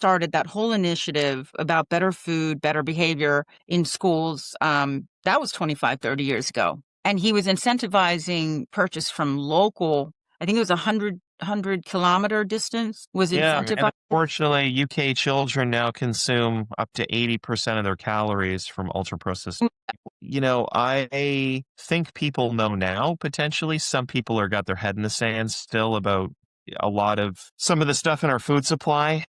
started that whole initiative about better food, better behavior in schools. That was 25, 30 years ago. And he was incentivizing purchase from local, I think it was 100 kilometer distance was Yeah, and incentivized. unfortunately, UK children now consume up to 80% of their calories from ultra processed. I think people know now, potentially. Some people are got their head in the sand still about a lot of some of the stuff in our food supply.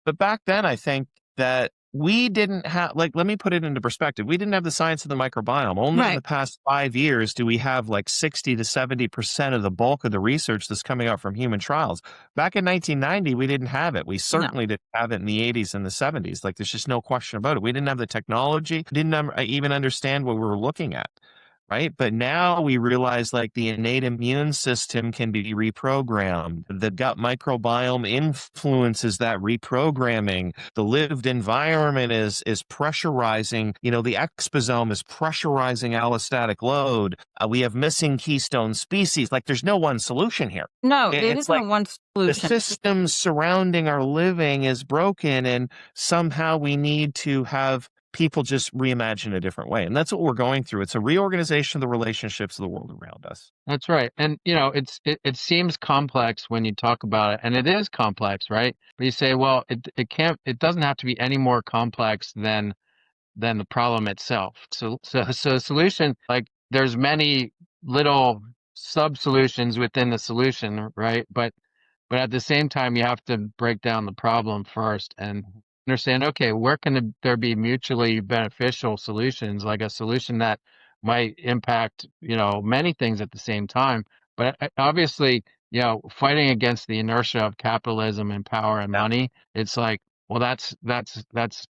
But back then, I think that we didn't have, like, let me put it into perspective. We didn't have the science of the microbiome. Only in Right. the past 5 years do we have like 60 to 70% of the bulk of the research that's coming out from human trials. Back in 1990, we didn't have it. We No. certainly didn't have it in the 80s and the 70s. Like, there's just no question about it. We didn't have the technology, didn't even understand what we were looking at. Right. But now we realize like the innate immune system can be reprogrammed. The gut microbiome influences that reprogramming. The lived environment is pressurizing, the exposome is pressurizing allostatic load. We have missing keystone species. Like, there's no one solution here. No, there It's isn't like one the solution. system surrounding our living is broken, and somehow we need to have people just reimagine a different way. And that's what we're going through. It's a reorganization of the relationships of the world around us. That's right. And it seems complex when you talk about it, and it is complex, right? But you say, well, it doesn't have to be any more complex than the problem itself. So solution, like, there's many little sub solutions within the solution, right? But at the same time, you have to break down the problem first and understand, okay, where can there be mutually beneficial solutions, like a solution that might impact, many things at the same time. But obviously, fighting against the inertia of capitalism and power and money, it's like, well, that's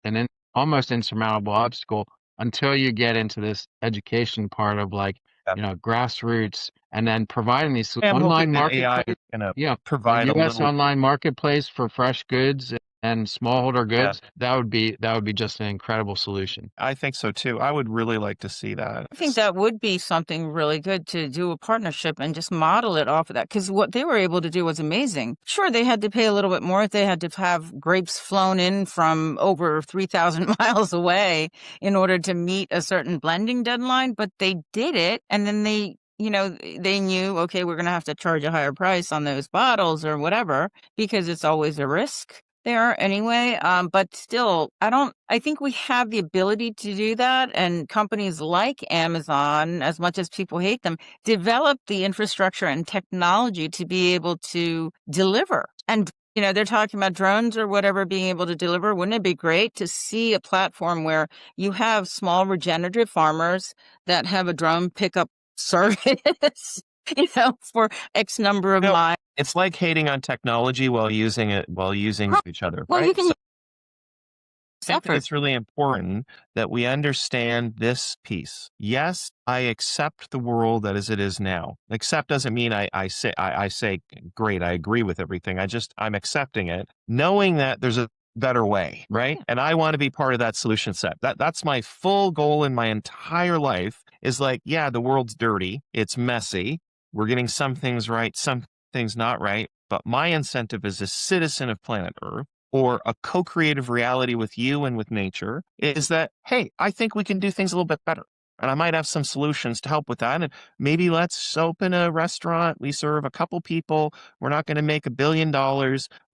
an almost insurmountable obstacle until you get into this education part of, like, grassroots, and then providing these I'm online hoping that AI marketplace. is going to Yeah, a provide a U.S. little. online marketplace for fresh goods and smallholder goods. That would be just an incredible solution. I think so too. I would really like to see that. I think that would be something really good to do a partnership and just model it off of that. Because what they were able to do was amazing. Sure, they had to pay a little bit more if they had to have grapes flown in from over 3,000 miles away in order to meet a certain blending deadline, but they did it. And then they knew, okay, we're going to have to charge a higher price on those bottles or whatever, because it's always a risk there anyway. But still, I think we have the ability to do that. And companies like Amazon, as much as people hate them, develop the infrastructure and technology to be able to deliver. And, they're talking about drones or whatever being able to deliver. Wouldn't it be great to see a platform where you have small regenerative farmers that have a drone pickup service, for X number of miles? It's like hating on technology while using each other, Well, right? you can I think that it's really important that we understand this piece. Yes, I accept the world that as it is now. Accept doesn't mean I say great, I agree with everything. I'm accepting it, knowing that there's a better way, right? And I want to be part of that solution set. That's my full goal in my entire life, is like, yeah, the world's dirty, it's messy. We're getting some things right, some things not right. But my incentive as a citizen of planet Earth, or a co-creative reality with you and with nature, is that, hey, I think we can do things a little bit better. And I might have some solutions to help with that. And maybe let's open a restaurant. We serve a couple people. We're not going to make $1 billion.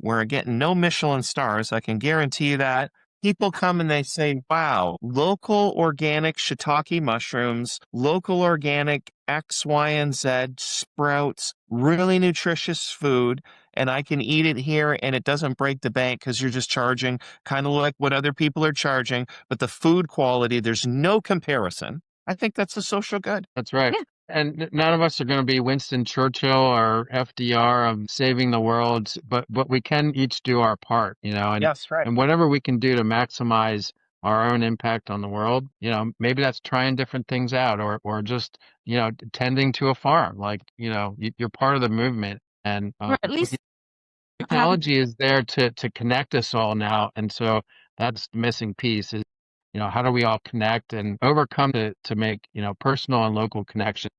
We're getting no Michelin stars. I can guarantee you that. People come and they say, wow, local organic shiitake mushrooms, local organic X, Y, and Z sprouts, really nutritious food, and I can eat it here and it doesn't break the bank because you're just charging kind of like what other people are charging, but the food quality, there's no comparison. I think that's a social good. That's right. Yeah. And none of us are going to be Winston Churchill or FDR of saving the world, but we can each do our part, and Yes, right. and whatever we can do to maximize our own impact on the world, maybe that's trying different things out, or just, tending to a farm, like, you're part of the movement, and Or at least technology is there to connect us all now. And so that's the missing piece is, how do we all connect and overcome to make, personal and local connections